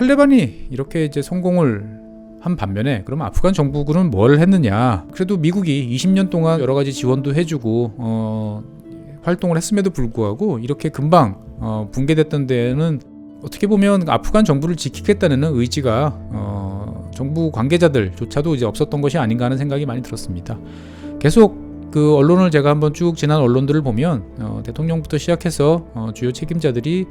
탈레반이 이렇게 이제 성공을 한 반면에 그럼 아프간 정부군은 뭘 했느냐? 그래도 미국이 20년 동안 여러 가지 지원도 해주고 활동을 했음에도 불구하고 이렇게 금방 붕괴됐던 데에는 어떻게 보면 아프간 정부를 지키겠다는 의지가 정부 관계자들조차도 이제 없었던 것이 아닌가 하는 생각이 많이 들었습니다. 계속 그 언론을 제가 한번 쭉 지난 언론들을 보면 대통령부터 시작해서 주요 책임자들이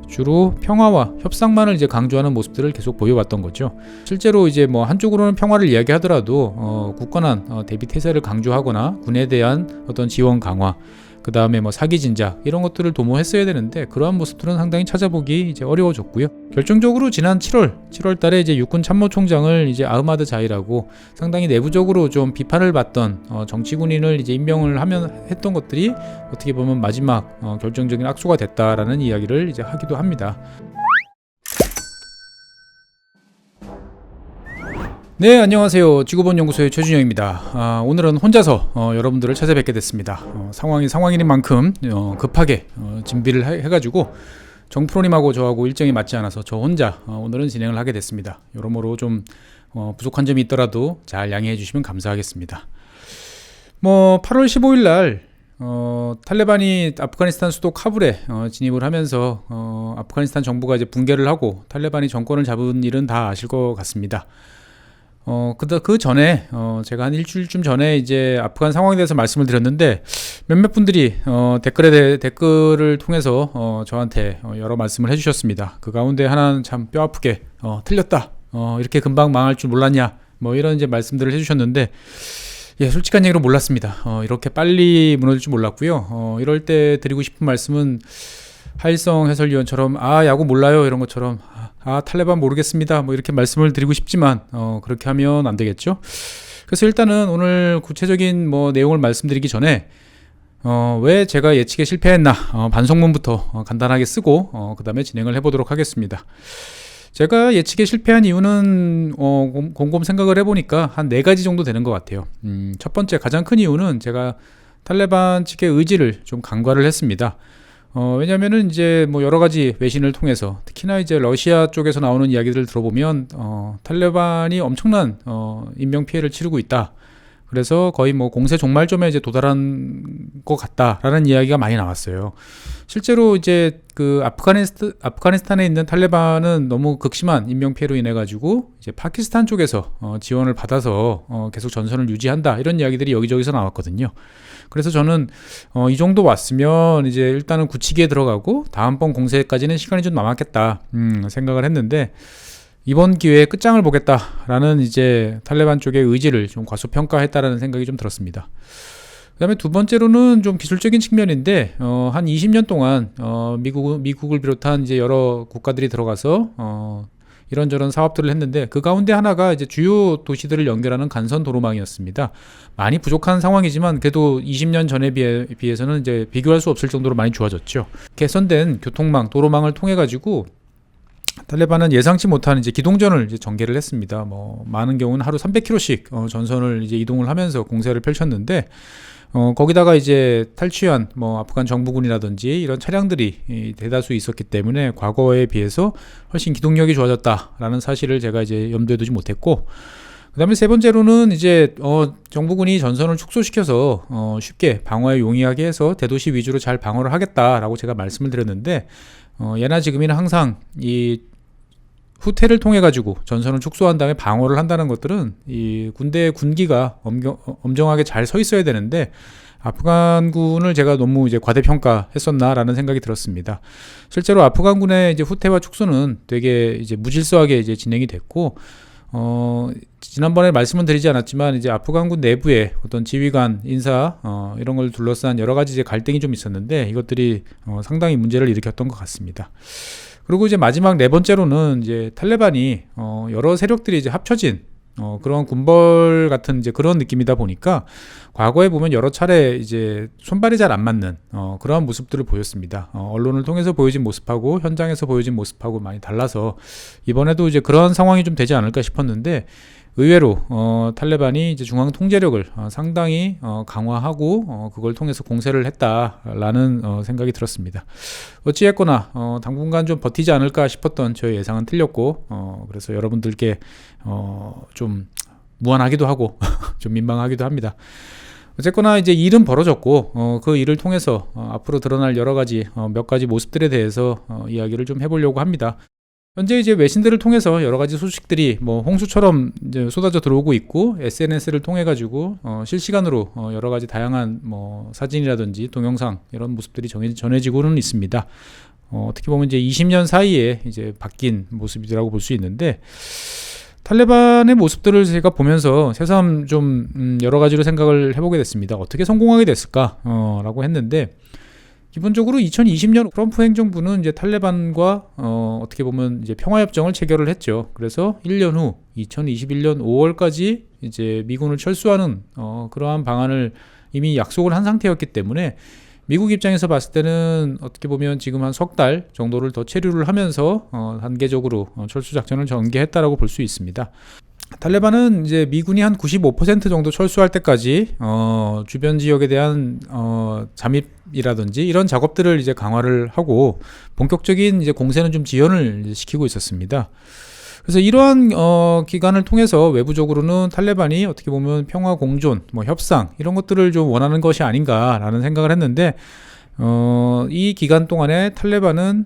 주로 평화와 협상만을 이제 강조하는 모습들을 계속 보여왔던 거죠. 실제로 이제 뭐 한쪽으로는 평화를 이야기하더라도 굳건한 대비 태세를 강조하거나 군에 대한 어떤 지원 강화, 그 다음에 뭐 사기 진작 이런 것들을 도모했어야 되는데 그러한 모습들은 상당히 찾아보기 이제 어려워졌고요. 결정적으로 지난 7월 달에 이제 육군 참모총장을 이제 아흐마드 자이라고 상당히 내부적으로 좀 비판을 받던 정치군인을 이제 임명을 하면 했던 것들이 어떻게 보면 마지막 결정적인 악수가 됐다라는 이야기를 이제 하기도 합니다. 네, 안녕하세요. 지구본연구소의 최준영입니다. 오늘은 혼자서 여러분들을 찾아뵙게 됐습니다. 상황이 상황인 만큼 급하게 준비를 해가지고 정프로님하고 저하고 일정이 맞지 않아서 저 혼자 오늘은 진행을 하게 됐습니다. 여러모로 좀 부족한 점이 있더라도 잘 양해해 주시면 감사하겠습니다. 8월 15일 날 탈레반이 아프가니스탄 수도 카불에 진입을 하면서 아프가니스탄 정부가 이제 붕괴를 하고 탈레반이 정권을 잡은 일은 다 아실 것 같습니다. 그 전에 제가 한 일주일쯤 전에 이제 아프간 상황에 대해서 말씀을 드렸는데 몇몇 분들이 댓글을 통해서 저한테 여러 말씀을 해주셨습니다. 그 가운데 하나는 참 뼈아프게 틀렸다, 이렇게 금방 망할 줄 몰랐냐, 이런 이제 말씀들을 해주셨는데, 예, 솔직한 얘기로 몰랐습니다. 이렇게 빨리 무너질 줄 몰랐고요. 이럴 때 드리고 싶은 말씀은 하일성 해설위원처럼 야구 몰라요 이런 것처럼 탈레반 모르겠습니다 이렇게 말씀을 드리고 싶지만 그렇게 하면 안 되겠죠. 그래서 일단은 오늘 구체적인 내용을 말씀드리기 전에 왜 제가 예측에 실패했나 반성문부터 간단하게 쓰고 그 다음에 진행을 해보도록 하겠습니다. 제가 예측에 실패한 이유는 곰곰 생각을 해보니까 한 4가지 정도 되는 것 같아요. 첫 번째 가장 큰 이유는 제가 탈레반 측의 의지를 좀 간과를 했습니다. 왜냐면은 이제 여러 가지 외신을 통해서 특히나 이제 러시아 쪽에서 나오는 이야기들을 들어보면 탈레반이 엄청난 인명 피해를 치르고 있다. 그래서 거의 공세 종말점에 이제 도달한 것 같다라는 이야기가 많이 나왔어요. 실제로 이제 그 아프가니스탄에 있는 탈레반은 너무 극심한 인명 피해로 인해 가지고 이제 파키스탄 쪽에서 지원을 받아서 계속 전선을 유지한다 이런 이야기들이 여기저기서 나왔거든요. 그래서 저는 이 정도 왔으면 이제 일단은 굳히기에 들어가고 다음번 공세까지는 시간이 좀 남았겠다 생각을 했는데, 이번 기회에 끝장을 보겠다라는 이제 탈레반 쪽의 의지를 좀 과소평가했다라는 생각이 좀 들었습니다. 그다음에 두 번째로는 좀 기술적인 측면인데 한 20년 동안 미국을 비롯한 이제 여러 국가들이 들어가서 이런저런 사업들을 했는데 그 가운데 하나가 이제 주요 도시들을 연결하는 간선 도로망이었습니다. 많이 부족한 상황이지만 그래도 20년 전에 비해서는 이제 비교할 수 없을 정도로 많이 좋아졌죠. 개선된 교통망, 도로망을 통해 가지고 탈레반은 예상치 못한 이제 기동전을 이제 전개를 했습니다. 많은 경우는 하루 300km씩 전선을 이제 이동을 하면서 공세를 펼쳤는데 거기다가 이제 탈취한 아프간 정부군이라든지 이런 차량들이 대다수 있었기 때문에 과거에 비해서 훨씬 기동력이 좋아졌다라는 사실을 제가 이제 염두에 두지 못했고, 그다음에 세 번째로는 이제 정부군이 전선을 축소시켜서 쉽게 방어에 용이하게 해서 대도시 위주로 잘 방어를 하겠다라고 제가 말씀을 드렸는데 예나 지금이나 항상 이 후퇴를 통해 가지고 전선을 축소한 다음에 방어를 한다는 것들은 이 군대의 군기가 엄정하게 잘 서 있어야 되는데 아프간군을 제가 너무 이제 과대평가했었나라는 생각이 들었습니다. 실제로 아프간군의 이제 후퇴와 축소는 되게 이제 무질서하게 이제 진행이 됐고 지난번에 말씀은 드리지 않았지만 이제 아프간군 내부에 어떤 지휘관 인사 이런 걸 둘러싼 여러 가지 이제 갈등이 좀 있었는데 이것들이 상당히 문제를 일으켰던 것 같습니다. 그리고 이제 마지막 네 번째로는 이제 탈레반이 여러 세력들이 이제 합쳐진 그런 군벌 같은 이제 그런 느낌이다 보니까 과거에 보면 여러 차례 이제 손발이 잘 안 맞는 그러한 모습들을 보였습니다. 언론을 통해서 보여진 모습하고 현장에서 보여진 모습하고 많이 달라서 이번에도 이제 그런 상황이 좀 되지 않을까 싶었는데 의외로 탈레반이 이제 중앙 통제력을 상당히 강화하고 그걸 통해서 공세를 했다라는 생각이 들었습니다. 어찌했거나 당분간 좀 버티지 않을까 싶었던 저의 예상은 틀렸고 그래서 여러분들께 좀 무안하기도 하고 좀 민망하기도 합니다. 어쨌거나 이제 일은 벌어졌고 그 일을 통해서 앞으로 드러날 여러 가지 몇 가지 모습들에 대해서 이야기를 좀 해보려고 합니다. 현재 이제 외신들을 통해서 여러 가지 소식들이 뭐 홍수처럼 이제 쏟아져 들어오고 있고 SNS를 통해 가지고 실시간으로 여러 가지 다양한 뭐 사진이라든지 동영상 이런 모습들이 전해지고는 있습니다. 어떻게 보면 이제 20년 사이에 이제 바뀐 모습이라고 볼 수 있는데 탈레반의 모습들을 제가 보면서 새삼 좀 여러 가지로 생각을 해보게 됐습니다. 어떻게 성공하게 됐을까? 라고 했는데 기본적으로 2020년 트럼프 행정부는 이제 탈레반과 어떻게 보면 이제 평화협정을 체결을 했죠. 그래서 1년 후 2021년 5월까지 이제 미군을 철수하는 그러한 방안을 이미 약속을 한 상태였기 때문에 미국 입장에서 봤을 때는 어떻게 보면 지금 한 석 달 정도를 더 체류를 하면서 단계적으로 철수 작전을 전개했다라고 볼 수 있습니다. 탈레반은 이제 미군이 한 95% 정도 철수할 때까지 주변 지역에 대한 잠입이라든지 이런 작업들을 이제 강화를 하고 본격적인 이제 공세는 좀 지연을 이제 시키고 있었습니다. 그래서 이러한 기간을 통해서 외부적으로는 탈레반이 어떻게 보면 평화 공존, 뭐 협상 이런 것들을 좀 원하는 것이 아닌가라는 생각을 했는데 이 기간 동안에 탈레반은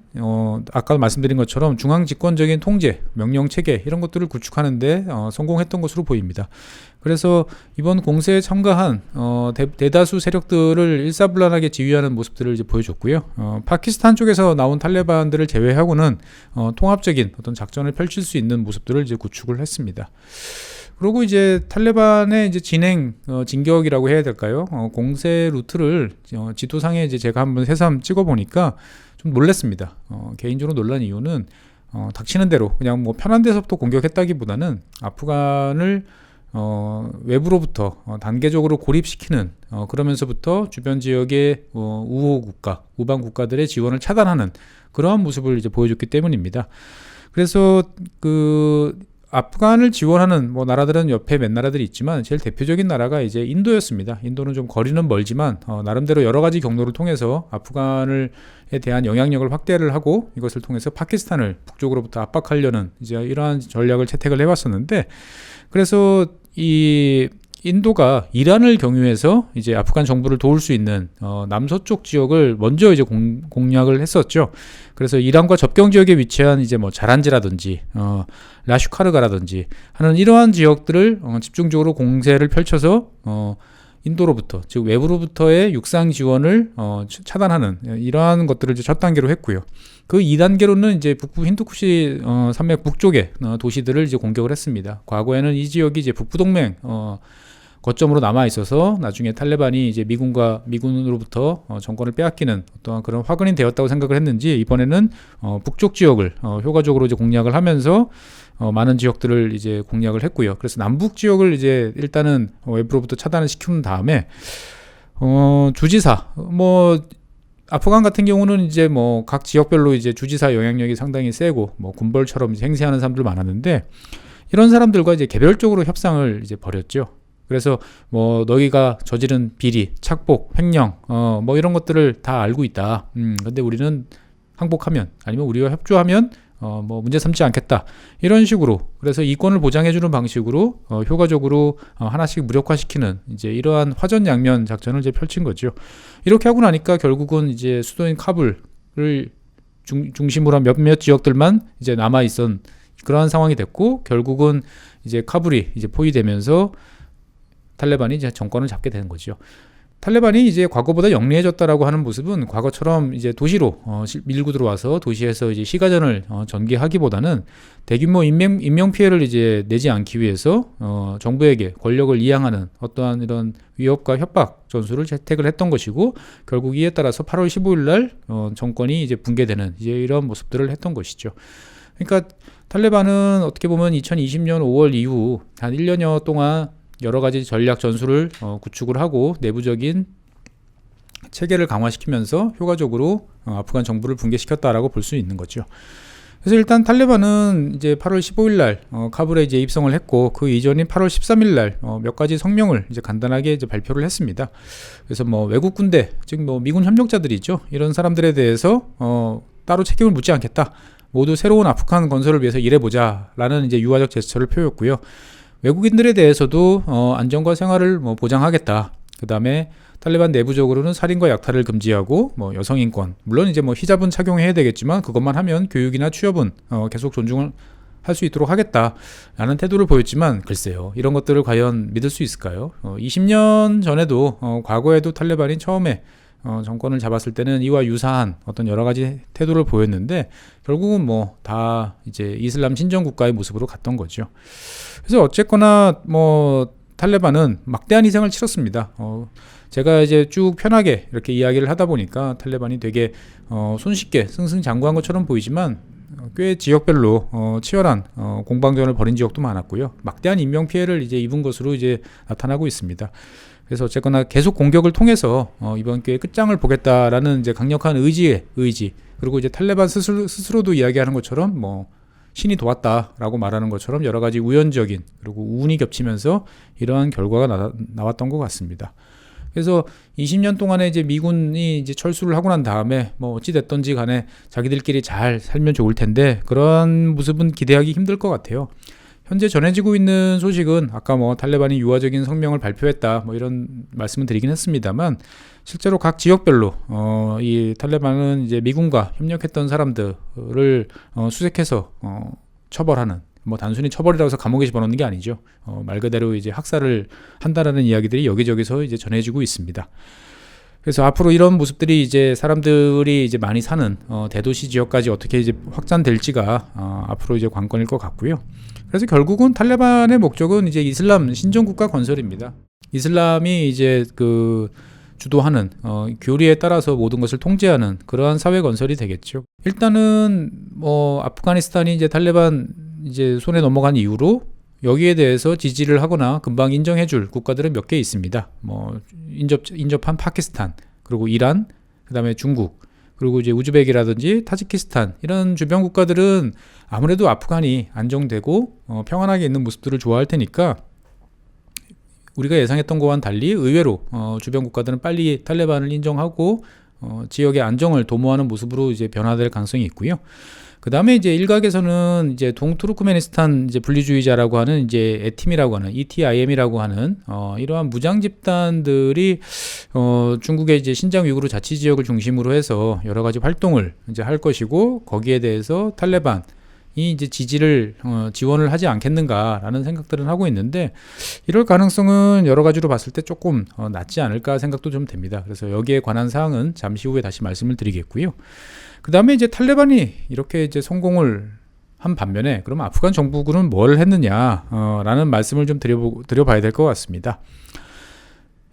아까 말씀드린 것처럼 중앙 집권적인 통제, 명령 체계 이런 것들을 구축하는데 성공했던 것으로 보입니다. 그래서 이번 공세에 참가한 대다수 세력들을 일사불란하게 지휘하는 모습들을 이제 보여줬고요. 파키스탄 쪽에서 나온 탈레반들을 제외하고는 통합적인 어떤 작전을 펼칠 수 있는 모습들을 이제 구축을 했습니다. 그리고 이제 탈레반의 이제 진격이라고 해야 될까요? 공세 루트를 지도상에 이제 제가 한번 새삼 찍어보니까 좀 놀랐습니다. 개인적으로 놀란 이유는 닥치는 대로 그냥 뭐 편한 데서부터 공격했다기보다는 아프간을 외부로부터 단계적으로 고립시키는 그러면서부터 주변 지역의 우호 국가, 우방 국가들의 지원을 차단하는 그러한 모습을 이제 보여줬기 때문입니다. 그래서 아프간을 지원하는 뭐 나라들은 옆에 몇 나라들이 있지만 제일 대표적인 나라가 이제 인도였습니다. 인도는 좀 거리는 멀지만 나름대로 여러 가지 경로를 통해서 아프간에 대한 영향력을 확대를 하고 이것을 통해서 파키스탄을 북쪽으로부터 압박하려는 이제 이러한 전략을 채택을 해왔었는데 그래서 이 인도가 이란을 경유해서 이제 아프간 정부를 도울 수 있는 남서쪽 지역을 먼저 이제 공략을 했었죠. 그래서 이란과 접경 지역에 위치한 이제 뭐 자란지라든지 라슈카르가라든지 하는 이러한 지역들을 집중적으로 공세를 펼쳐서 인도로부터 즉 외부로부터의 육상 지원을 차단하는 이러한 것들을 이제 첫 단계로 했고요. 그 2단계로는 이제 북부 힌두쿠시 산맥 북쪽의 도시들을 이제 공격을 했습니다. 과거에는 이 지역이 이제 북부 동맹 거점으로 남아 있어서 나중에 탈레반이 이제 미군으로부터 정권을 빼앗기는 어떠한 그런 화근이 되었다고 생각을 했는지 이번에는 북쪽 지역을 효과적으로 이제 공략을 하면서 많은 지역들을 이제 공략을 했고요. 그래서 남북 지역을 이제 일단은 외부로부터 차단을 시킨 다음에 주지사 뭐 아프간 같은 경우는 이제 뭐 각 지역별로 이제 주지사 영향력이 상당히 세고 뭐 군벌처럼 이제 행세하는 사람들 많았는데 이런 사람들과 이제 개별적으로 협상을 이제 벌였죠. 그래서 뭐 너희가 저지른 비리, 착복, 횡령 뭐 이런 것들을 다 알고 있다. 근데 우리는 항복하면 아니면 우리와 협조하면 뭐 문제 삼지 않겠다. 이런 식으로 그래서 이권을 보장해주는 방식으로 효과적으로 하나씩 무력화시키는 이제 이러한 화전양면 작전을 이제 펼친 거죠. 이렇게 하고 나니까 결국은 이제 수도인 카불을 중심으로 한 몇몇 지역들만 이제 남아 있던 그러한 상황이 됐고 결국은 이제 카불이 이제 포위되면서 탈레반이 이제 정권을 잡게 되는 거죠. 탈레반이 이제 과거보다 영리해졌다라고 하는 모습은 과거처럼 이제 도시로 밀고 들어와서 도시에서 이제 시가전을 전개하기보다는 대규모 인명 피해를 이제 내지 않기 위해서 정부에게 권력을 이양하는 어떠한 이런 위협과 협박 전술을 채택을 했던 것이고 결국 이에 따라서 8월 15일 날 정권이 이제 붕괴되는 이제 이런 모습들을 했던 것이죠. 그러니까 탈레반은 어떻게 보면 2020년 5월 이후 한 1년여 동안 여러 가지 전략 전술을 구축을 하고 내부적인 체계를 강화시키면서 효과적으로 아프간 정부를 붕괴시켰다라고 볼 수 있는 거죠. 그래서 일단 탈레반은 이제 8월 15일 날 카불에 이제 입성을 했고, 그 이전인 8월 13일 날 몇 가지 성명을 이제 간단하게 이제 발표를 했습니다. 그래서 뭐 외국 군대, 즉 뭐 미군 협력자들이죠, 이런 사람들에 대해서 따로 책임을 묻지 않겠다. 모두 새로운 아프간 건설을 위해서 일해보자라는 이제 유화적 제스처를 표했고요. 외국인들에 대해서도 안전과 생활을 뭐 보장하겠다. 그 다음에 탈레반 내부적으로는 살인과 약탈을 금지하고, 뭐 여성 인권, 물론 이제 뭐 히잡은 착용해야 되겠지만 그것만 하면 교육이나 취업은 계속 존중을 할 수 있도록 하겠다라는 태도를 보였지만, 글쎄요, 이런 것들을 과연 믿을 수 있을까요? 20년 전에도 과거에도 탈레반이 처음에 정권을 잡았을 때는 이와 유사한 어떤 여러 가지 태도를 보였는데, 결국은 뭐 다 이제 이슬람 신정 국가의 모습으로 갔던 거죠. 그래서 어쨌거나 뭐 탈레반은 막대한 희생을 치렀습니다. 제가 이제 쭉 편하게 이렇게 이야기를 하다 보니까 탈레반이 되게 손쉽게 승승장구한 것처럼 보이지만, 꽤 지역별로 치열한 공방전을 벌인 지역도 많았고요. 막대한 인명 피해를 이제 입은 것으로 이제 나타나고 있습니다. 그래서 어쨌거나 계속 공격을 통해서 이번 기회에 끝장을 보겠다라는 이제 강력한 의지, 그리고 이제 탈레반 스스로도 이야기하는 것처럼 뭐 신이 도왔다라고 말하는 것처럼 여러 가지 우연적인 그리고 운이 겹치면서 이러한 결과가 나왔던 것 같습니다. 그래서 20년 동안에 이제 미군이 이제 철수를 하고 난 다음에 뭐 어찌 됐던지 간에 자기들끼리 잘 살면 좋을 텐데, 그런 모습은 기대하기 힘들 것 같아요. 현재 전해지고 있는 소식은 아까 뭐 탈레반이 유화적인 성명을 발표했다 뭐 이런 말씀을 드리긴 했습니다만, 실제로 각 지역별로 이 탈레반은 이제 미군과 협력했던 사람들을 수색해서 처벌하는, 뭐 단순히 처벌이라고 해서 감옥에 집어넣는 게 아니죠. 말 그대로 이제 학살을 한다라는 이야기들이 여기저기서 이제 전해지고 있습니다. 그래서 앞으로 이런 모습들이 이제 사람들이 이제 많이 사는 대도시 지역까지 어떻게 이제 확장될지가 앞으로 이제 관건일 것 같고요. 그래서 결국은 탈레반의 목적은 이제 이슬람 신정국가 건설입니다. 이슬람이 이제 그 주도하는 교리에 따라서 모든 것을 통제하는 그러한 사회 건설이 되겠죠. 일단은 뭐 아프가니스탄이 이제 탈레반 이제 손에 넘어간 이후로 여기에 대해서 지지를 하거나 금방 인정해줄 국가들은 몇 개 있습니다. 뭐 인접한 파키스탄, 그리고 이란, 그다음에 중국, 그리고 이제 우즈벡이라든지 타지키스탄, 이런 주변 국가들은 아무래도 아프간이 안정되고 평안하게 있는 모습들을 좋아할 테니까 우리가 예상했던 것과는 달리 의외로 주변 국가들은 빨리 탈레반을 인정하고 지역의 안정을 도모하는 모습으로 이제 변화될 가능성이 있고요. 그 다음에 이제 일각에서는 이제 동투르크메니스탄 이제 분리주의자라고 하는 이제 에팀이라고 하는 ETIM이라고 하는 이러한 무장 집단들이 중국의 이제 신장 위구르 자치 지역을 중심으로 해서 여러 가지 활동을 이제 할 것이고, 거기에 대해서 탈레반이 이제 지원을 하지 않겠는가라는 생각들은 하고 있는데, 이럴 가능성은 여러 가지로 봤을 때 조금 낮지 않을까 생각도 좀 됩니다. 그래서 여기에 관한 사항은 잠시 후에 다시 말씀을 드리겠고요. 그 다음에 이제 탈레반이 이렇게 이제 성공을 한 반면에, 그럼 아프간 정부군은 뭘 했느냐 라는 말씀을 좀 드려봐야 될 것 같습니다.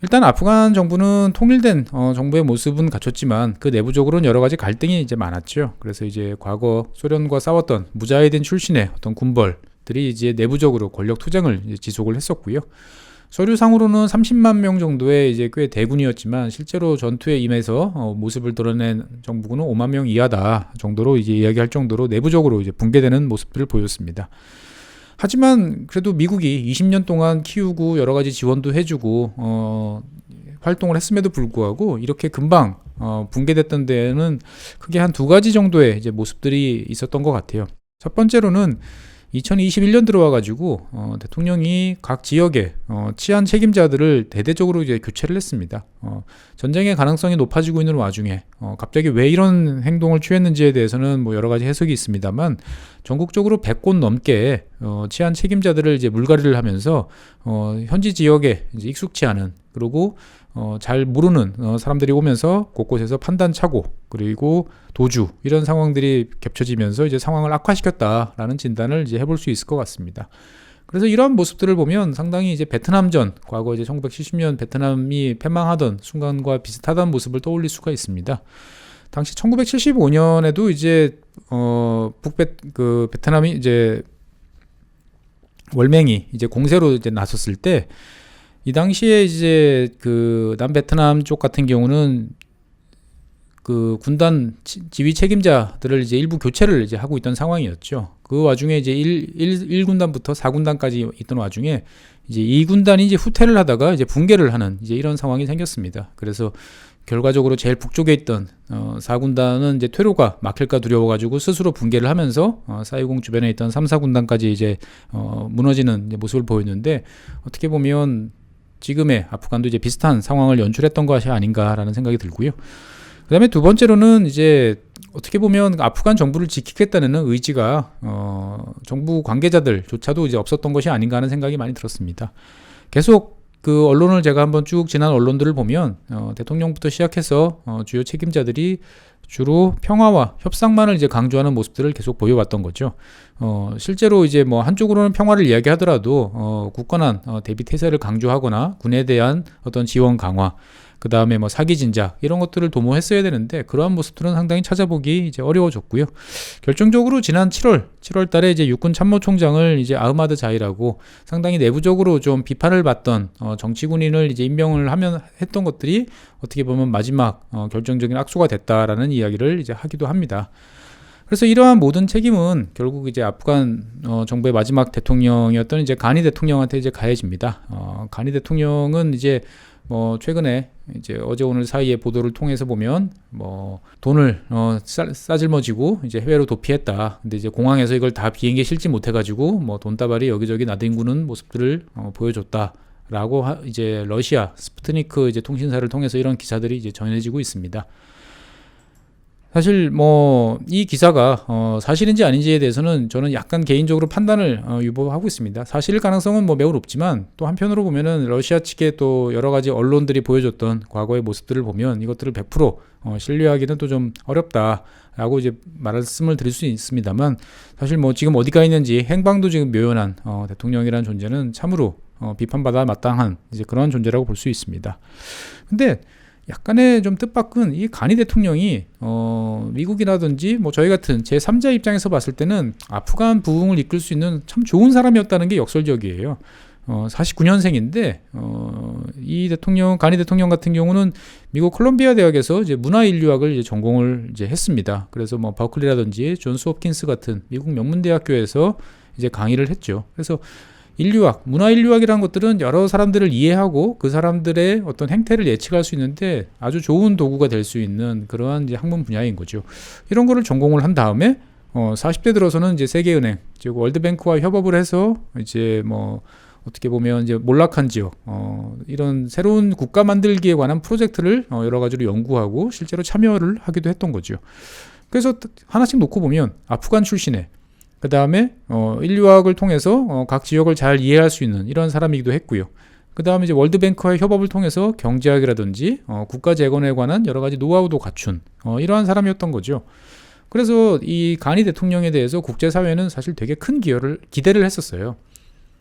일단 아프간 정부는 통일된 정부의 모습은 갖췄지만 그 내부적으로는 여러 가지 갈등이 이제 많았죠. 그래서 이제 과거 소련과 싸웠던 무자헤딘 출신의 어떤 군벌들이 이제 내부적으로 권력 투쟁을 이제 지속을 했었고요. 서류상으로는 30만 명 정도의 이제 꽤 대군이었지만 실제로 전투에 임해서 모습을 드러낸 정부군은 5만 명 이하다 정도로 이제 이야기할 정도로 내부적으로 이제 붕괴되는 모습들을 보였습니다. 하지만 그래도 미국이 20년 동안 키우고 여러 가지 지원도 해주고 활동을 했음에도 불구하고 이렇게 금방 붕괴됐던 데에는 크게 한 두 가지 정도의 이제 모습들이 있었던 것 같아요. 첫 번째로는 2021년 들어와가지고 대통령이 각 지역의 치안 책임자들을 대대적으로 이제 교체를 했습니다. 전쟁의 가능성이 높아지고 있는 와중에 갑자기 왜 이런 행동을 취했는지에 대해서는 뭐 여러 가지 해석이 있습니다만, 전국적으로 100곳 넘게 치안 책임자들을 이제 물갈이를 하면서 현지 지역에 이제 익숙치 않은, 그리고 잘 모르는 사람들이 오면서 곳곳에서 판단 착오, 그리고 도주, 이런 상황들이 겹쳐지면서 이제 상황을 악화시켰다라는 진단을 이제 해볼 수 있을 것 같습니다. 그래서 이러한 모습들을 보면 상당히 이제 베트남전, 과거 이제 1970년 베트남이 패망하던 순간과 비슷하다는 모습을 떠올릴 수가 있습니다. 당시 1975년에도 이제 베트남이 이제 월맹이 이제 공세로 이제 나섰을 때, 이 당시에 이제 그 남베트남 쪽 같은 경우는 그 군단 지휘 책임자들을 이제 일부 교체를 이제 하고 있던 상황이었죠. 그 와중에 이제 1군단부터 4군단까지 있던 와중에 이제 2군단이 이제 후퇴를 하다가 이제 붕괴를 하는 이제 이런 상황이 생겼습니다. 그래서 결과적으로 제일 북쪽에 있던 4군단은 이제 퇴로가 막힐까 두려워가지고 스스로 붕괴를 하면서 사이공 주변에 있던 3, 4군단까지 이제 무너지는 이제 모습을 보였는데, 어떻게 보면 지금의 아프간도 이제 비슷한 상황을 연출했던 것이 아닌가라는 생각이 들고요. 그 다음에 두 번째로는 이제 어떻게 보면 아프간 정부를 지키겠다는 의지가 정부 관계자들조차도 이제 없었던 것이 아닌가 하는 생각이 많이 들었습니다. 계속 그 언론을 제가 한번 쭉 지난 언론들을 보면 대통령부터 시작해서 주요 책임자들이 주로 평화와 협상만을 이제 강조하는 모습들을 계속 보여왔던 거죠. 실제로 이제 뭐 한쪽으로는 평화를 이야기하더라도 굳건한 대비 태세를 강조하거나 군에 대한 어떤 지원 강화, 그 다음에 뭐 사기 진작 이런 것들을 도모했어야 되는데, 그러한 모습들은 상당히 찾아보기 이제 어려워졌고요. 결정적으로 지난 7월 달에 이제 육군 참모총장을 이제 아흐마드 자이라고 상당히 내부적으로 좀 비판을 받던 정치 군인을 이제 임명을 했던 것들이 어떻게 보면 마지막 결정적인 악수가 됐다라는 이야기를 이제 하기도 합니다. 그래서 이러한 모든 책임은 결국 이제 아프간 정부의 마지막 대통령이었던 이제 가니 대통령한테 이제 가해집니다. 가니 대통령은 이제 뭐 최근에 이제 어제 오늘 사이에 보도를 통해서 보면 뭐 돈을 싸질머지고 이제 해외로 도피했다. 근데 이제 공항에서 이걸 다 비행기에 실지 못해가지고 뭐 돈다발이 여기저기 나뒹구는 모습들을 보여줬다라고 이제 러시아 스푸트니크 이제 통신사를 통해서 이런 기사들이 이제 전해지고 있습니다. 사실 뭐 이 기사가 사실인지 아닌지에 대해서는 저는 약간 개인적으로 판단을 유보하고 있습니다. 사실일 가능성은 뭐 매우 높지만, 또 한편으로 보면은 러시아 측의 또 여러 가지 언론들이 보여줬던 과거의 모습들을 보면 이것들을 100% 신뢰하기는 또 좀 어렵다라고 이제 말씀을 드릴 수 있습니다만, 사실 뭐 지금 어디가 있는지 행방도 지금 묘연한 대통령이라는 존재는 참으로 비판받아 마땅한 이제 그런 존재라고 볼 수 있습니다. 근데 약간의 좀 뜻밖은 이 가니 대통령이 미국이라든지 뭐 저희 같은 제3자 입장에서 봤을 때는 아프간 부흥을 이끌 수 있는 참 좋은 사람이었다는 게 역설적이에요. 49년생인데 이 대통령, 가니 대통령 같은 경우는 미국 콜롬비아 대학에서 이제 문화인류학을 이제 전공을 이제 했습니다. 그래서 뭐 버클리라든지 존스 홉킨스 같은 미국 명문대학교에서 이제 강의를 했죠. 그래서 인류학, 문화인류학이라는 것들은 여러 사람들을 이해하고 그 사람들의 어떤 행태를 예측할 수 있는데 아주 좋은 도구가 될 수 있는 그러한 이제 학문 분야인 거죠. 이런 거를 전공을 한 다음에 40대 들어서는 이제 세계은행, 즉 월드뱅크와 협업을 해서 이제 뭐 어떻게 보면 이제 몰락한 지역, 이런 새로운 국가 만들기에 관한 프로젝트를 여러 가지로 연구하고 실제로 참여를 하기도 했던 거죠. 그래서 하나씩 놓고 보면 아프간 출신의, 그 다음에 인류학을 통해서 각 지역을 잘 이해할 수 있는 이런 사람이기도 했고요. 그 다음에 이제 월드뱅크와의 협업을 통해서 경제학이라든지 국가 재건에 관한 여러 가지 노하우도 갖춘 이러한 사람이었던 거죠. 그래서 이 가니 대통령에 대해서 국제사회는 사실 되게 큰 기대를 했었어요.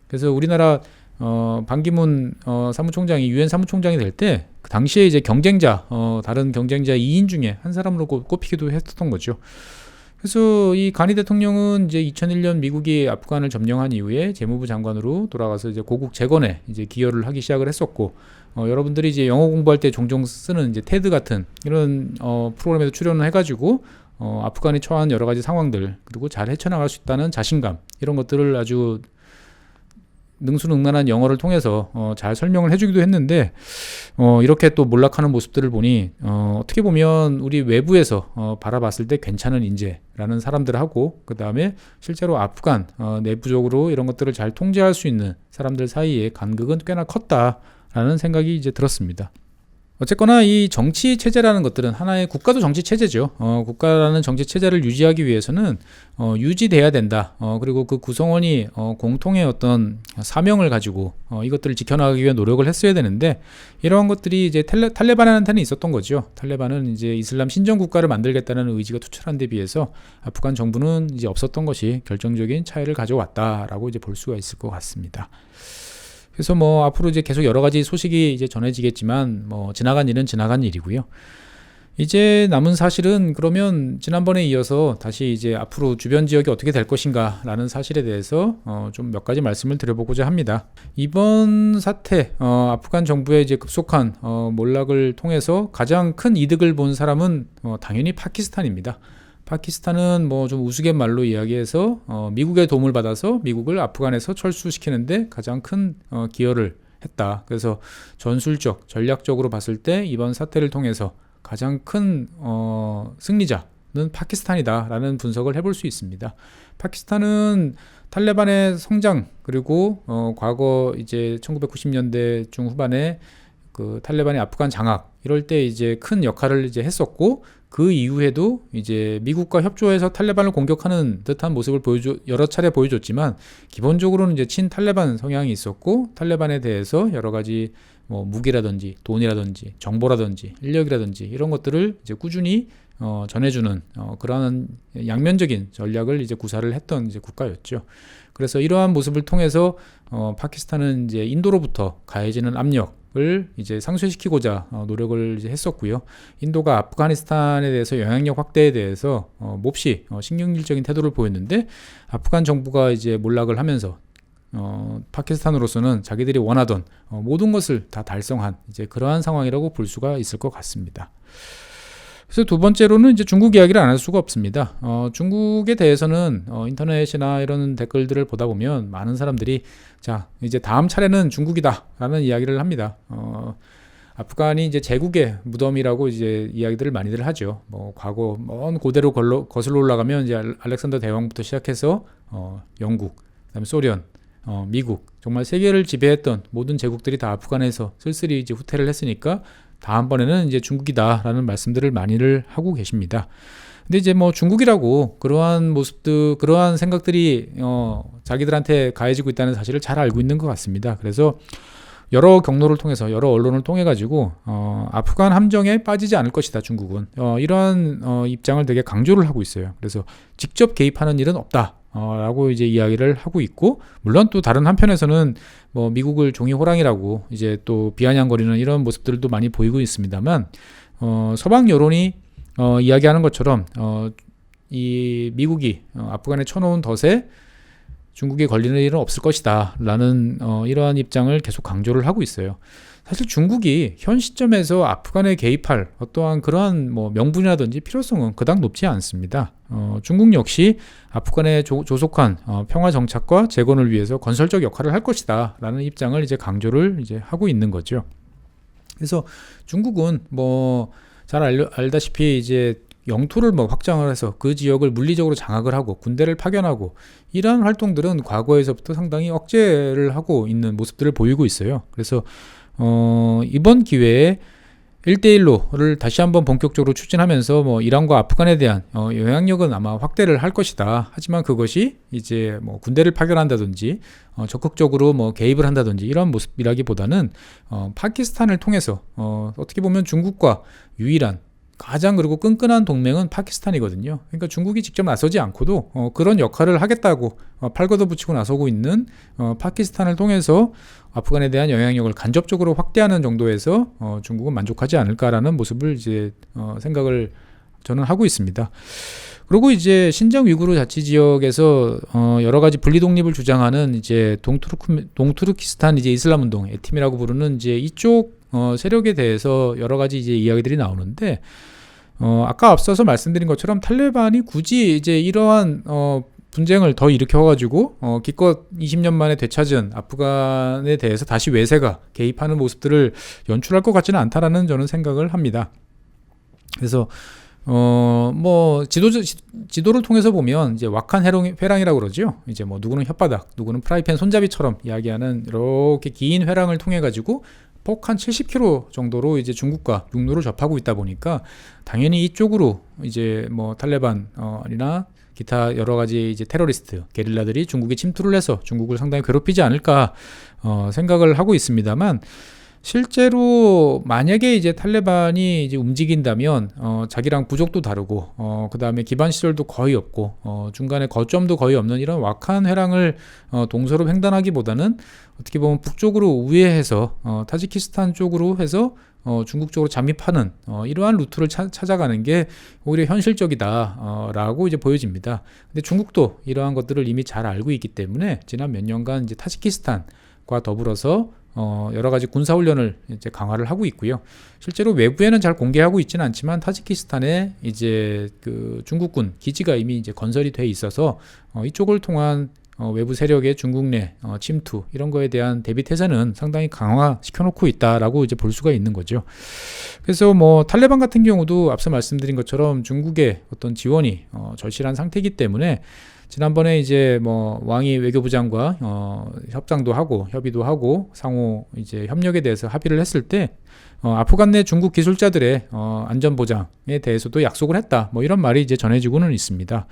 그래서 우리나라 반기문 사무총장이 유엔 사무총장이 될 때 그 당시에 이제 경쟁자, 다른 경쟁자 2인 중에 한 사람으로 꼽히기도 했었던 거죠. 그래서 이 가니 대통령은 이제 2001년 미국이 아프간을 점령한 이후에 재무부 장관으로 돌아가서 이제 고국 재건에 이제 기여를 하기 시작을 했었고, 여러분들이 이제 영어 공부할 때 종종 쓰는 이제 테드 같은 이런 프로그램에도 출연을 해가지고 아프간이 처한 여러 가지 상황들, 그리고 잘 헤쳐나갈 수 있다는 자신감, 이런 것들을 아주 능수능란한 영어를 통해서 잘 설명을 해주기도 했는데, 이렇게 또 몰락하는 모습들을 보니 어떻게 보면 우리 외부에서 바라봤을 때 괜찮은 인재라는 사람들하고, 그 다음에 실제로 아프간 내부적으로 이런 것들을 잘 통제할 수 있는 사람들 사이에 간극은 꽤나 컸다라는 생각이 이제 들었습니다. 어쨌거나 이 정치 체제라는 것들은 하나의 국가도 정치 체제죠. 국가라는 정치 체제를 유지하기 위해서는 유지돼야 된다. 그리고 그 구성원이 공통의 어떤 사명을 가지고 이것들을 지켜나가기 위한 노력을 했어야 되는데, 이러한 것들이 이제 탈레반한테는 있었던 거죠. 탈레반은 이제 이슬람 신정 국가를 만들겠다는 의지가 투철한 데 비해서 아프간 정부는 이제 없었던 것이 결정적인 차이를 가져왔다라고 이제 볼 수가 있을 것 같습니다. 그래서 뭐 앞으로 이제 계속 여러 가지 소식이 이제 전해지겠지만, 뭐 지나간 일은 지나간 일이고요. 이제 남은 사실은 그러면 지난번에 이어서 다시 이제 앞으로 주변 지역이 어떻게 될 것인가 라는 사실에 대해서 좀 몇 가지 말씀을 드려보고자 합니다. 이번 사태, 아프간 정부의 이제 급속한 몰락을 통해서 가장 큰 이득을 본 사람은 당연히 파키스탄입니다. 파키스탄은 뭐 좀 우스갯말로 이야기해서 미국의 도움을 받아서 미국을 아프간에서 철수시키는데 가장 큰 기여를 했다. 그래서 전술적, 전략적으로 봤을 때 이번 사태를 통해서 가장 큰 승리자는 파키스탄이다라는 분석을 해볼 수 있습니다. 파키스탄은 탈레반의 성장 그리고 과거 이제 1990년대 중후반에 그 탈레반의 아프간 장악 이럴 때 이제 큰 역할을 이제 했었고 그 이후에도 이제 미국과 협조해서 탈레반을 공격하는 듯한 모습을 여러 차례 보여줬지만 기본적으로는 이제 친탈레반 성향이 있었고 탈레반에 대해서 여러 가지 뭐 무기라든지 돈이라든지 정보라든지 인력이라든지 이런 것들을 이제 꾸준히 전해주는 그러한 양면적인 전략을 이제 구사를 했던 이제 국가였죠. 그래서 이러한 모습을 통해서 파키스탄은 이제 인도로부터 가해지는 압력을 이제 상쇄시키고자 노력을 이제 했었고요. 인도가 아프가니스탄에 대해서 영향력 확대에 대해서 몹시 신경질적인 태도를 보였는데 아프간 정부가 이제 몰락을 하면서 파키스탄으로서는 자기들이 원하던 모든 것을 다 달성한 이제 그러한 상황이라고 볼 수가 있을 것 같습니다. 그래서 두 번째로는 이제 중국 이야기를 안 할 수가 없습니다. 중국에 대해서는 인터넷이나 이런 댓글들을 보다 보면 많은 사람들이 자 이제 다음 차례는 중국이다라는 이야기를 합니다. 아프간이 이제 제국의 무덤이라고 이제 이야기들을 많이들 하죠. 뭐 과거 먼 고대로 거슬러 올라가면 이제 알렉산더 대왕부터 시작해서 영국, 그다음에 소련, 미국 정말 세계를 지배했던 모든 제국들이 다 아프간에서 쓸쓸히 이제 후퇴를 했으니까 다음번에는 이제 중국이다라는 말씀들을 많이들 하고 계십니다. 근데 이제 뭐 중국이라고 그러한 모습들, 그러한 생각들이 자기들한테 가해지고 있다는 사실을 잘 알고 있는 것 같습니다. 그래서 여러 경로를 통해서 여러 언론을 통해 가지고 아프간 함정에 빠지지 않을 것이다 중국은 이러한 입장을 되게 강조를 하고 있어요. 그래서 직접 개입하는 일은 없다. 라고 이제 이야기를 하고 있고 물론 또 다른 한편에서는 뭐 미국을 종이 호랑이라고 이제 또 비아냥거리는 이런 모습들도 많이 보이고 있습니다만 서방 여론이 이야기하는 것처럼 이 미국이 아프간에 쳐놓은 덫에 중국에 걸리는 일은 없을 것이다 라는 이러한 입장을 계속 강조를 하고 있어요. 사실 중국이 현 시점에서 아프간에 개입할 어떠한 그러한 뭐 명분이라든지 필요성은 그닥 높지 않습니다. 중국 역시 아프간의 조속한 평화 정착과 재건을 위해서 건설적 역할을 할 것이다 라는 입장을 이제 강조를 이제 하고 있는 거죠. 그래서 중국은 뭐 잘 알다시피 이제 영토를 뭐 확장을 해서 그 지역을 물리적으로 장악을 하고 군대를 파견하고 이러한 활동들은 과거에서부터 상당히 억제를 하고 있는 모습들을 보이고 있어요. 그래서 이번 기회에 1대1로를 다시 한번 본격적으로 추진하면서 뭐 이란과 아프간에 대한 영향력은 아마 확대를 할 것이다. 하지만 그것이 이제 뭐 군대를 파견한다든지 적극적으로 뭐 개입을 한다든지 이런 모습이라기보다는 파키스탄을 통해서 어떻게 보면 중국과 유일한 가장 그리고 끈끈한 동맹은 파키스탄이거든요. 그러니까 중국이 직접 나서지 않고도 그런 역할을 하겠다고 팔 걷어붙이고 나서고 있는 파키스탄을 통해서 아프간에 대한 영향력을 간접적으로 확대하는 정도에서 중국은 만족하지 않을까라는 모습을 이제 생각을 저는 하고 있습니다. 그리고 이제 신장 위구르 자치 지역에서 여러 가지 분리 독립을 주장하는 이제 동투르키스탄 이제 이슬람 운동, 에팀이라고 부르는 이제 이쪽 세력에 대해서 여러 가지 이제 이야기들이 나오는데 아까 앞서서 말씀드린 것처럼 탈레반이 굳이 이제 이러한 분쟁을 더 일으켜가지고 기껏 20년 만에 되찾은 아프간에 대해서 다시 외세가 개입하는 모습들을 연출할 것 같지는 않다라는 저는 생각을 합니다. 그래서 뭐 지도를 통해서 보면 이제 왁한 회랑이라고 그러죠. 이제 뭐 누구는 혓바닥, 누구는 프라이팬 손잡이처럼 이야기하는 이렇게 긴 회랑을 통해 가지고 폭 한 70km 정도로 이제 중국과 육로를 접하고 있다 보니까 당연히 이쪽으로 이제 뭐 탈레반이나 기타 여러 가지 이제 테러리스트, 게릴라들이 중국에 침투를 해서 중국을 상당히 괴롭히지 않을까 생각을 하고 있습니다만 실제로 만약에 이제 탈레반이 이제 움직인다면 자기랑 부족도 다르고 그 다음에 기반 시설도 거의 없고 중간에 거점도 거의 없는 이런 왁한 회랑을 동서로 횡단하기보다는 어떻게 보면 북쪽으로 우회해서 타지키스탄 쪽으로 해서 중국 쪽으로 잠입하는 이러한 루트를 찾아가는 게 오히려 현실적이다라고 이제 보여집니다. 근데 중국도 이러한 것들을 이미 잘 알고 있기 때문에 지난 몇 년간 이제 타지키스탄과 더불어서 여러 가지 군사 훈련을 이제 강화를 하고 있고요. 실제로 외부에는 잘 공개하고 있지는 않지만 타지키스탄에 이제 그 중국군 기지가 이미 이제 건설이 돼 있어서 이쪽을 통한 외부 세력의 중국 내 침투 이런 거에 대한 대비 태세는 상당히 강화시켜 놓고 있다라고 이제 볼 수가 있는 거죠. 그래서 뭐 탈레반 같은 경우도 앞서 말씀드린 것처럼 중국의 어떤 지원이 절실한 상태이기 때문에 지난번에 이제 뭐 왕이 외교부장과 협상도 하고 협의도 하고 상호 이제 협력에 대해서 합의를 했을 때 아프간 내 중국 기술자들의 안전 보장에 대해서도 약속을 했다. 뭐 이런 말이 이제 전해지고는 있습니다.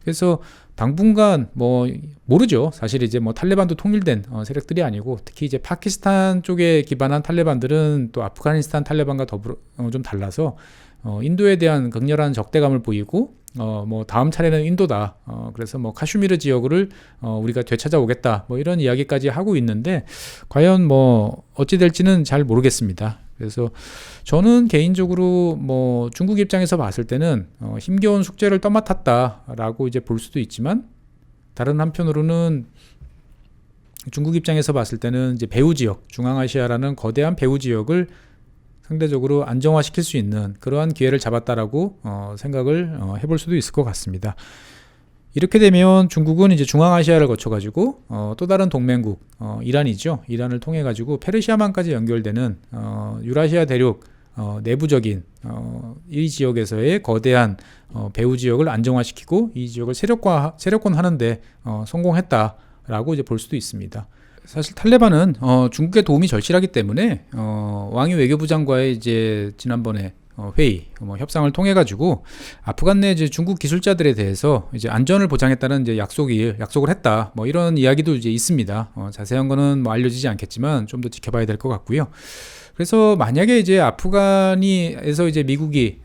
그래서 당분간 뭐 모르죠. 사실 이제 뭐 탈레반도 통일된 세력들이 아니고 특히 이제 파키스탄 쪽에 기반한 탈레반들은 또 아프가니스탄 탈레반과 더불어 좀 달라서 인도에 대한 극렬한 적대감을 보이고 뭐 다음 차례는 인도다. 그래서 뭐 카슈미르 지역을 우리가 되찾아오겠다. 뭐 이런 이야기까지 하고 있는데 과연 뭐 어찌 될지는 잘 모르겠습니다. 그래서 저는 개인적으로 뭐 중국 입장에서 봤을 때는 힘겨운 숙제를 떠맡았다라고 이제 볼 수도 있지만 다른 한편으로는 중국 입장에서 봤을 때는 이제 배후 지역, 중앙아시아라는 거대한 배후 지역을 상대적으로 안정화시킬 수 있는 그러한 기회를 잡았다라고 생각을 해볼 수도 있을 것 같습니다. 이렇게 되면 중국은 이제 중앙아시아를 거쳐가지고 또 다른 동맹국 이란이죠. 이란을 통해 가지고 페르시아만까지 연결되는 유라시아 대륙 내부적인 이 지역에서의 거대한 배후 지역을 안정화시키고 이 지역을 세력화하는데 성공했다라고 이제 볼 수도 있습니다. 사실 탈레반은 중국의 도움이 절실하기 때문에 왕이 외교부장과의 이제 지난번에 회의, 협상을 통해 가지고 아프간 내 이제 중국 기술자들에 대해서 이제 안전을 보장했다는 이제 약속을 했다. 뭐 이런 이야기도 이제 있습니다. 자세한 거는 뭐 알려지지 않겠지만 좀 더 지켜봐야 될 것 같고요. 그래서 만약에 이제 아프간에서 이제 미국이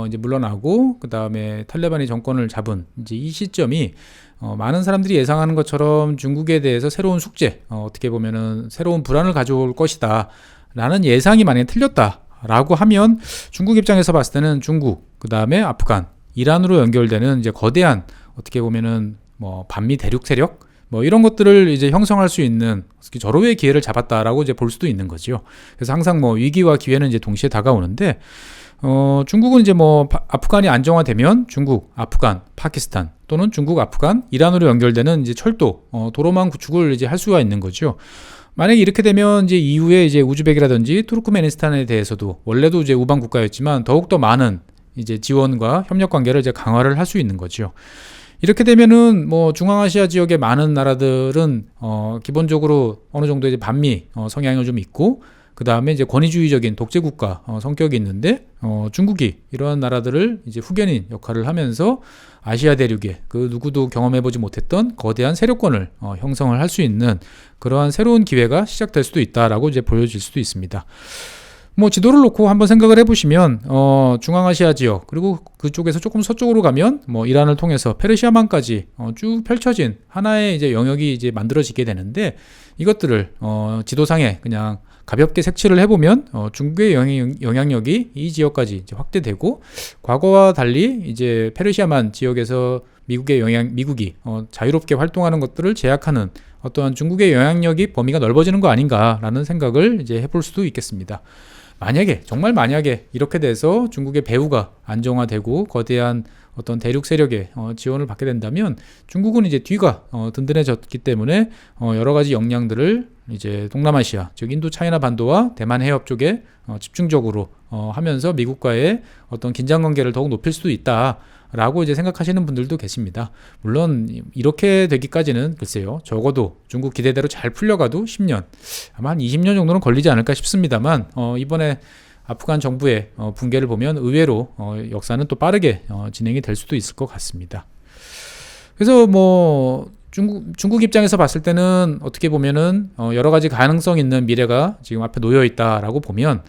이제 물러나고 그 다음에 탈레반이 정권을 잡은 이제 이 시점이 많은 사람들이 예상하는 것처럼 중국에 대해서 새로운 숙제, 어떻게 보면은 새로운 불안을 가져올 것이다 라는 예상이 만약에 틀렸다라고 하면 중국 입장에서 봤을 때는 중국, 그 다음에 아프간, 이란으로 연결되는 이제 거대한 어떻게 보면은 뭐 반미 대륙 세력 뭐 이런 것들을 이제 형성할 수 있는 절호의 기회를 잡았다라고 이제 볼 수도 있는 거죠. 그래서 항상 뭐 위기와 기회는 이제 동시에 다가오는데 중국은 이제 뭐 아프간이 안정화되면 중국, 아프간, 파키스탄 또는 중국, 아프간, 이란으로 연결되는 이제 철도, 도로망 구축을 이제 할 수가 있는 거죠. 만약에 이렇게 되면 이제 이후에 이제 우즈벡이라든지 투르크메니스탄에 대해서도 원래도 이제 우방 국가였지만 더욱더 많은 이제 지원과 협력 관계를 이제 강화를 할 수 있는 거죠. 이렇게 되면은 뭐 중앙아시아 지역의 많은 나라들은 기본적으로 어느 정도 이제 반미 성향이 좀 있고 그 다음에 이제 권위주의적인 독재 국가 성격이 있는데 중국이 이러한 나라들을 이제 후견인 역할을 하면서 아시아 대륙에 그 누구도 경험해보지 못했던 거대한 세력권을 형성을 할 수 있는 그러한 새로운 기회가 시작될 수도 있다라고 이제 보여질 수도 있습니다. 뭐 지도를 놓고 한번 생각을 해보시면 중앙아시아 지역 그리고 그쪽에서 조금 서쪽으로 가면 뭐 이란을 통해서 페르시아만까지 쭉 펼쳐진 하나의 이제 영역이 이제 만들어지게 되는데 이것들을 지도상에 그냥 가볍게 색칠을 해보면 중국의 영향력이 이 지역까지 이제 확대되고 과거와 달리 이제 페르시아만 지역에서 미국이 자유롭게 활동하는 것들을 제약하는 어떠한 중국의 영향력이 범위가 넓어지는 거 아닌가라는 생각을 이제 해볼 수도 있겠습니다. 정말 만약에 이렇게 돼서 중국의 배후가 안정화되고 거대한 어떤 대륙 세력의 지원을 받게 된다면 중국은 이제 뒤가 든든해졌기 때문에 여러 가지 역량들을 이제 동남아시아, 즉 인도 차이나 반도와 대만 해협 쪽에 집중적으로 하면서 미국과의 어떤 긴장 관계를 더욱 높일 수도 있다라고 이제 생각하시는 분들도 계십니다. 물론 이렇게 되기까지는 글쎄요, 적어도 중국 기대대로 잘 풀려가도 10년, 아마 한 20년 정도는 걸리지 않을까 싶습니다만 이번에 아프간 정부의 붕괴를 보면 의외로 역사는 또 빠르게 진행이 될 수도 있을 것 같습니다. 그래서 뭐 중국 입장에서 봤을 때는 어떻게 보면은 여러 가지 가능성 있는 미래가 지금 앞에 놓여 있다라고 보면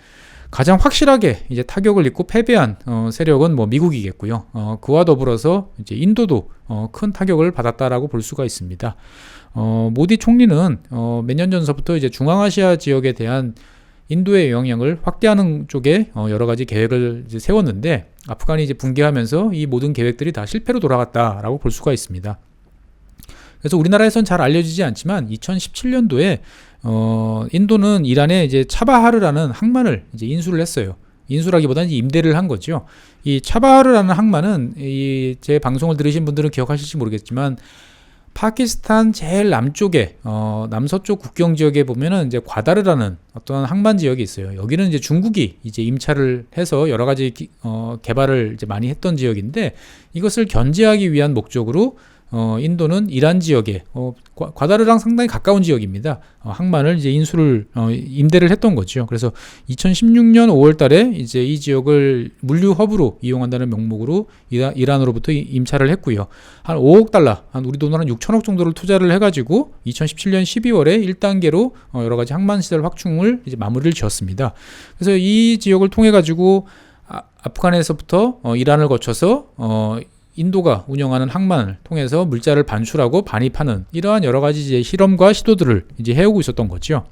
가장 확실하게 이제 타격을 입고 패배한 세력은 뭐 미국이겠고요. 그와 더불어서 이제 인도도 큰 타격을 받았다라고 볼 수가 있습니다. 모디 총리는 몇 년 전서부터 이제 중앙아시아 지역에 대한 인도의 영향을 확대하는 쪽에 여러 가지 계획을 이제 세웠는데 아프간이 이제 붕괴하면서 이 모든 계획들이 다 실패로 돌아갔다라고 볼 수가 있습니다. 그래서 우리나라에선 잘 알려지지 않지만 2017년도에 인도는 이란에 이제 차바하르라는 항만을 이제 인수를 했어요. 인수라기보다는 임대를 한 거죠. 이 차바하르라는 항만은 제 방송을 들으신 분들은 기억하실지 모르겠지만 파키스탄 제일 남쪽에 남서쪽 국경 지역에 보면은 이제 과다르라는 어떤 항만 지역이 있어요. 여기는 이제 중국이 이제 임차를 해서 여러 가지 개발을 이제 많이 했던 지역인데 이것을 견제하기 위한 목적으로 인도는 이란 지역에 과다르랑 상당히 가까운 지역입니다. 항만을 이제 임대를 했던 거죠. 그래서 2016년 5월달에 이제 이 지역을 물류 허브로 이용한다는 명목으로 이란으로부터 임차를 했고요. 한 5억 달러, 한 우리 돈으로 한 6천억 정도를 투자를 해가지고 2017년 12월에 1단계로 여러 가지 항만 시설 확충을 이제 마무리를 지었습니다. 그래서 이 지역을 통해 가지고 아프간에서부터 이란을 거쳐서 인도가 운영하는 항만을 통해서 물자를 반출하고 반입하는 이러한 여러 가지 이제 실험과 시도들을 이제 해오고 있었던 거죠.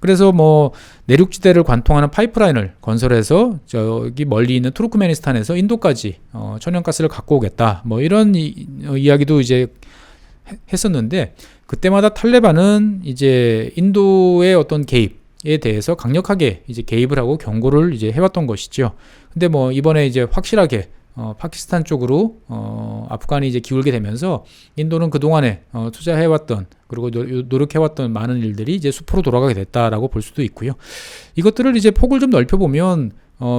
그래서 뭐 내륙지대를 관통하는 파이프라인을 건설해서 저기 멀리 있는 투르크메니스탄에서 인도까지 천연가스를 갖고 오겠다. 뭐 이런 이야기도 이제 했었는데 그때마다 탈레반은 이제 인도의 어떤 개입에 대해서 강력하게 이제 개입을 하고 경고를 이제 해왔던 것이죠. 근데 뭐 이번에 이제 확실하게 파키스탄 쪽으로 아프간이 이제 기울게 되면서 인도는 그동안에 투자해왔던 그리고 노력해왔던 많은 일들이 이제 수포로 돌아가게 됐다라고 볼 수도 있고요. 이것들을 이제 폭을 좀 넓혀보면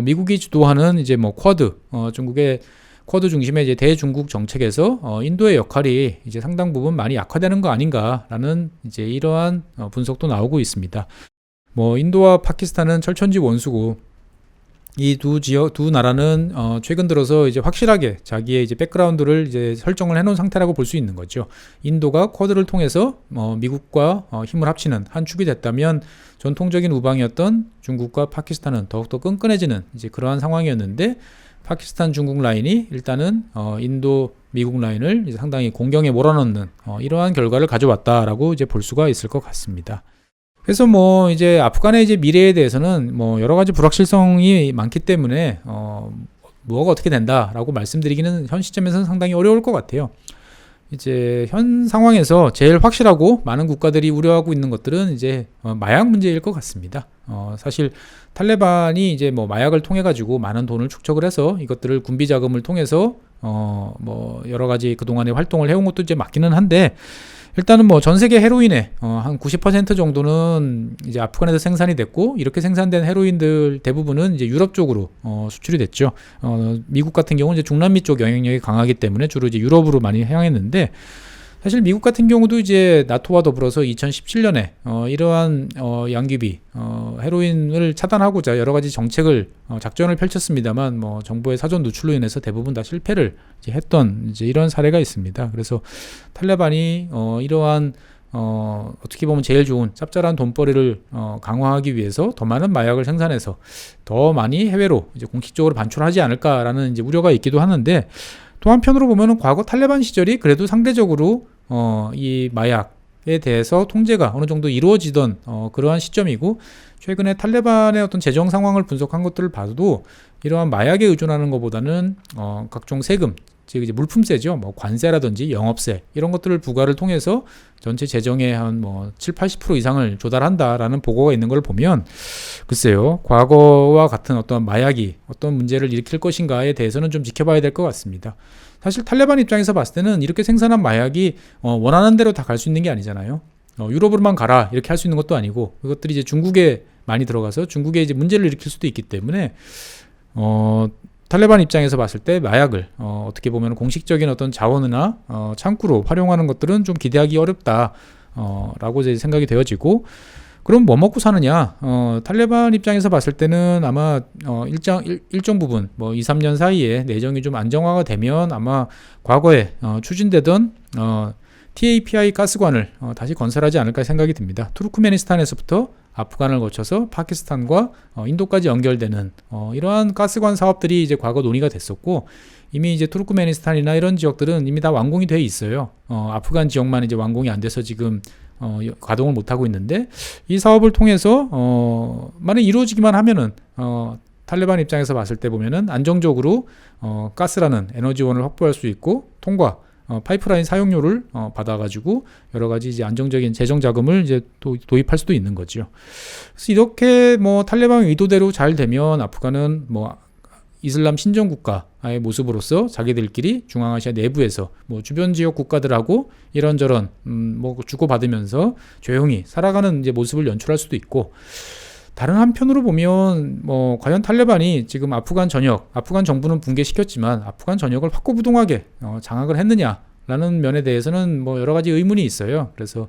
미국이 주도하는 이제 뭐 쿼드 중국의 쿼드 중심의 이제 대중국 정책에서 인도의 역할이 이제 상당 부분 많이 약화되는 거 아닌가라는 이제 이러한 분석도 나오고 있습니다. 뭐 인도와 파키스탄은 철천지 원수고 이 두 나라는 최근 들어서 이제 확실하게 자기의 이제 백그라운드를 이제 설정을 해놓은 상태라고 볼 수 있는 거죠. 인도가 쿼드를 통해서 미국과 힘을 합치는 한 축이 됐다면 전통적인 우방이었던 중국과 파키스탄은 더욱더 끈끈해지는 이제 그러한 상황이었는데 파키스탄 중국 라인이 일단은 인도 미국 라인을 이제 상당히 공경에 몰아넣는 이러한 결과를 가져왔다라고 이제 볼 수가 있을 것 같습니다. 그래서 뭐 이제 아프간의 이제 미래에 대해서는 뭐 여러 가지 불확실성이 많기 때문에 뭐가 어떻게 된다라고 말씀드리기는 현 시점에서는 상당히 어려울 것 같아요. 이제 현 상황에서 제일 확실하고 많은 국가들이 우려하고 있는 것들은 이제 마약 문제일 것 같습니다. 사실 탈레반이 이제 뭐 마약을 통해 가지고 많은 돈을 축적을 해서 이것들을 군비 자금을 통해서 뭐 여러 가지 그동안의 활동을 해온 것도 이제 맞기는 한데 일단은 뭐 전 세계 헤로인의 한 90% 정도는 이제 아프간에서 생산이 됐고 이렇게 생산된 헤로인들 대부분은 이제 유럽 쪽으로 수출이 됐죠. 미국 같은 경우는 이제 중남미 쪽 영향력이 강하기 때문에 주로 이제 유럽으로 많이 향했는데 사실 미국 같은 경우도 이제 나토와 더불어서 2017년에 이러한 양귀비 헤로인을 차단하고자 여러 가지 정책을 작전을 펼쳤습니다만 뭐 정부의 사전 누출로 인해서 대부분 다 실패를 이제 했던 이제 이런 사례가 있습니다. 그래서 탈레반이 이러한 어떻게 보면 제일 좋은 짭짤한 돈벌이를 강화하기 위해서 더 많은 마약을 생산해서 더 많이 해외로 이제 공식적으로 반출하지 않을까라는 이제 우려가 있기도 하는데. 또 한편으로 보면은 과거 탈레반 시절이 그래도 상대적으로 이 마약에 대해서 통제가 어느 정도 이루어지던 그러한 시점이고 최근에 탈레반의 어떤 재정 상황을 분석한 것들을 봐도 이러한 마약에 의존하는 것보다는 각종 세금 즉 이제 물품세죠. 뭐 관세라든지 영업세 이런 것들을 부과를 통해서 전체 재정의 한 뭐 70-80% 이상을 조달한다라는 보고가 있는 걸 보면 글쎄요. 과거와 같은 어떤 마약이 어떤 문제를 일으킬 것인가에 대해서는 좀 지켜봐야 될 것 같습니다. 사실 탈레반 입장에서 봤을 때는 이렇게 생산한 마약이 원하는 대로 다 갈 수 있는 게 아니잖아요. 유럽으로만 가라 이렇게 할 수 있는 것도 아니고 그것들이 이제 중국에 많이 들어가서 중국에 이제 문제를 일으킬 수도 있기 때문에 탈레반 입장에서 봤을 때 마약을 어떻게 보면 공식적인 어떤 자원이나 창구로 활용하는 것들은 좀 기대하기 어렵다 라고 이제 생각이 되어지고 그럼 뭐 먹고 사느냐 탈레반 입장에서 봤을 때는 아마 일정 부분 뭐 2-3년 사이에 내정이 좀 안정화가 되면 아마 과거에 추진되던 TAPI 가스관을 다시 건설하지 않을까 생각이 듭니다. 투르크메니스탄에서부터 아프간을 거쳐서 파키스탄과 인도까지 연결되는 이러한 가스관 사업들이 이제 과거 논의가 됐었고 이미 이제 투르크메니스탄이나 이런 지역들은 이미 다 완공이 돼 있어요. 아프간 지역만 이제 완공이 안 돼서 지금 가동을 못하고 있는데, 이 사업을 통해서 만약 이루어지기만 하면은 탈레반 입장에서 봤을 때 보면은 안정적으로 가스라는 에너지원을 확보할 수 있고, 통과 파이프라인 사용료를 받아가지고 여러 가지 이제 안정적인 재정 자금을 이제 도입할 수도 있는 거죠. 그래서 이렇게 뭐 탈레반 의도대로 잘 되면 아프간은 뭐 이슬람 신정 국가의 모습으로서 자기들끼리 중앙아시아 내부에서 뭐 주변 지역 국가들하고 이런저런 뭐 주고받으면서 조용히 살아가는 이제 모습을 연출할 수도 있고, 다른 한편으로 보면 뭐 과연 탈레반이 지금 아프간 정부는 붕괴시켰지만 아프간 전역을 확고부동하게 장악을 했느냐라는 면에 대해서는 뭐 여러 가지 의문이 있어요. 그래서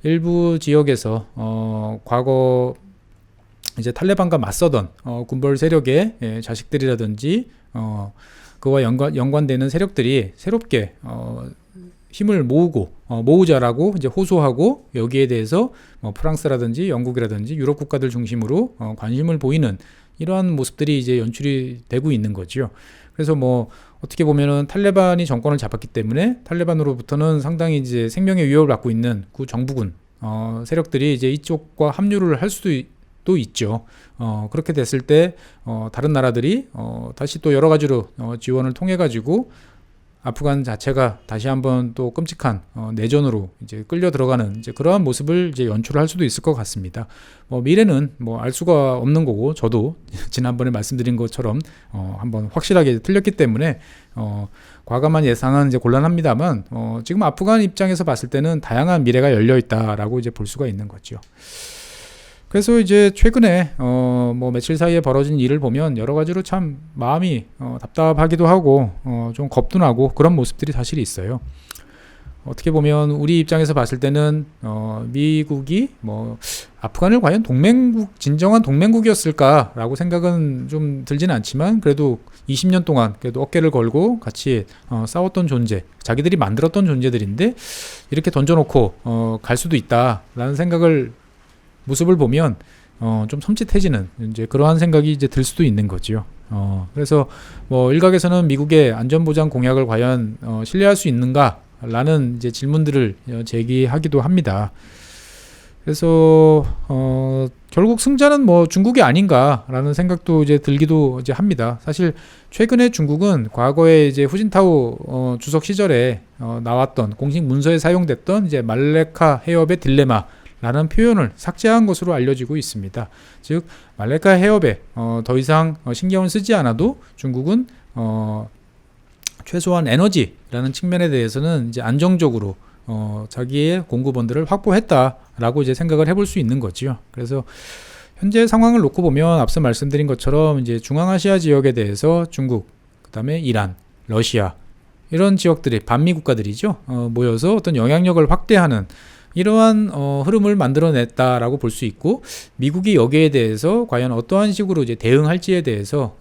일부 지역에서 과거 이제 탈레반과 맞서던 군벌 세력의 자식들이라든지 그와 연관되는 세력들이 새롭게 힘을 모으자라고 이제 호소하고, 여기에 대해서 프랑스라든지 영국이라든지 유럽 국가들 중심으로 관심을 보이는 이러한 모습들이 이제 연출이 되고 있는 거죠. 그래서 뭐 어떻게 보면은 탈레반이 정권을 잡았기 때문에 탈레반으로부터는 상당히 이제 생명의 위협을 받고 있는 그 정부군 세력들이 이제 이쪽과 합류를 할 수도 또 있죠. 그렇게 됐을 때 다른 나라들이 다시 또 여러 가지로 지원을 통해 가지고 아프간 자체가 다시 한번 또 끔찍한 내전으로 이제 끌려 들어가는 이제 그러한 모습을 이제 연출할 수도 있을 것 같습니다. 미래는 뭐 알 수가 없는 거고, 저도 지난번에 말씀드린 것처럼 한번 확실하게 틀렸기 때문에 과감한 예상은 이제 곤란합니다만, 지금 아프간 입장에서 봤을 때는 다양한 미래가 열려 있다라고 이제 볼 수가 있는 거죠. 그래서 이제 최근에 뭐 며칠 사이에 벌어진 일을 보면 여러 가지로 참 마음이 답답하기도 하고 좀 겁도 나고 그런 모습들이 사실 있어요. 어떻게 보면 우리 입장에서 봤을 때는 미국이 뭐 아프간을 과연 진정한 동맹국이었을까라고 생각은 좀 들지는 않지만, 그래도 20년 동안 그래도 어깨를 걸고 같이 싸웠던 존재, 자기들이 만들었던 존재들인데 이렇게 던져놓고 갈 수도 있다라는 모습을 보면 좀 섬찟해지는 이제 그러한 생각이 이제 들 수도 있는 거지요. 그래서 뭐 일각에서는 미국의 안전보장 공약을 과연 신뢰할 수 있는가라는 이제 질문들을 제기하기도 합니다. 그래서 결국 승자는 뭐 중국이 아닌가라는 생각도 이제 들기도 이제 합니다. 사실 최근에 중국은 과거에 이제 후진타오 주석 시절에 나왔던 공식 문서에 사용됐던 이제 말레카 해협의 딜레마 라는 표현을 삭제한 것으로 알려지고 있습니다. 즉 말레카 해협에 더 이상 신경을 쓰지 않아도 중국은 최소한 에너지라는 측면에 대해서는 이제 안정적으로 자기의 공급원들을 확보했다라고 이제 생각을 해볼 수 있는 거지요. 그래서 현재 상황을 놓고 보면 앞서 말씀드린 것처럼 이제 중앙아시아 지역에 대해서 중국, 그다음에 이란, 러시아 이런 지역들이 반미 국가들이죠. 모여서 어떤 영향력을 확대하는 이러한 흐름을 만들어냈다라고 볼 수 있고, 미국이 여기에 대해서 과연 어떠한 식으로 이제 대응할지에 대해서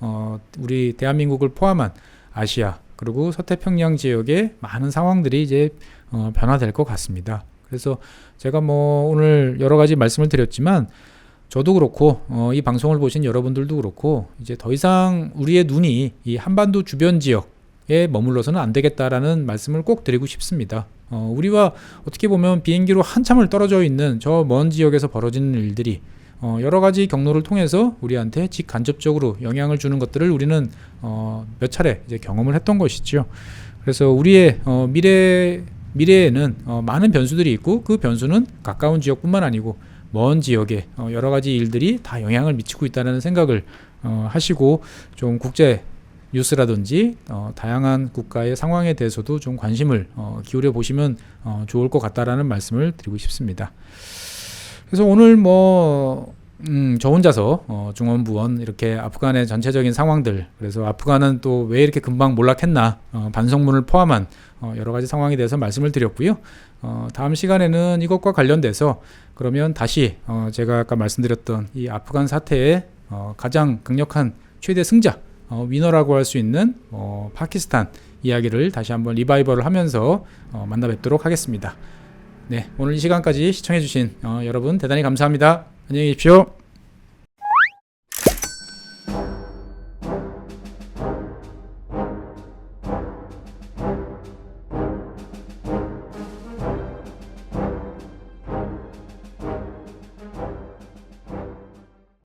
우리 대한민국을 포함한 아시아 그리고 서태평양 지역의 많은 상황들이 이제 변화될 것 같습니다. 그래서 제가 뭐 오늘 여러 가지 말씀을 드렸지만, 저도 그렇고 이 방송을 보신 여러분들도 그렇고 이제 더 이상 우리의 눈이 이 한반도 주변 지역에 머물러서는 안 되겠다라는 말씀을 꼭 드리고 싶습니다. 우리와 어떻게 보면 비행기로 한참을 떨어져 있는 저 먼 지역에서 벌어지는 일들이 여러 가지 경로를 통해서 우리한테 직간접적으로 영향을 주는 것들을 우리는 몇 차례 이제 경험을 했던 것이죠. 그래서 우리의 미래에는 많은 변수들이 있고, 그 변수는 가까운 지역뿐만 아니고 먼 지역에 여러 가지 일들이 다 영향을 미치고 있다는 생각을 하시고, 좀 국제 뉴스라든지 다양한 국가의 상황에 대해서도 좀 관심을 기울여 보시면 좋을 것 같다라는 말씀을 드리고 싶습니다. 그래서 오늘 저 혼자서 중원부원 이렇게 아프간의 전체적인 상황들, 그래서 아프간은 또 왜 이렇게 금방 몰락했나, 반성문을 포함한 여러 가지 상황에 대해서 말씀을 드렸고요. 다음 시간에는 이것과 관련돼서 그러면 다시 제가 아까 말씀드렸던 이 아프간 사태의 가장 강력한 최대 승자, 위너라고 할 수 있는 파키스탄 이야기를 다시 한번 리바이벌을 하면서 만나 뵙도록 하겠습니다. 네, 오늘 이 시간까지 시청해주신 여러분 대단히 감사합니다. 안녕히 계십시오.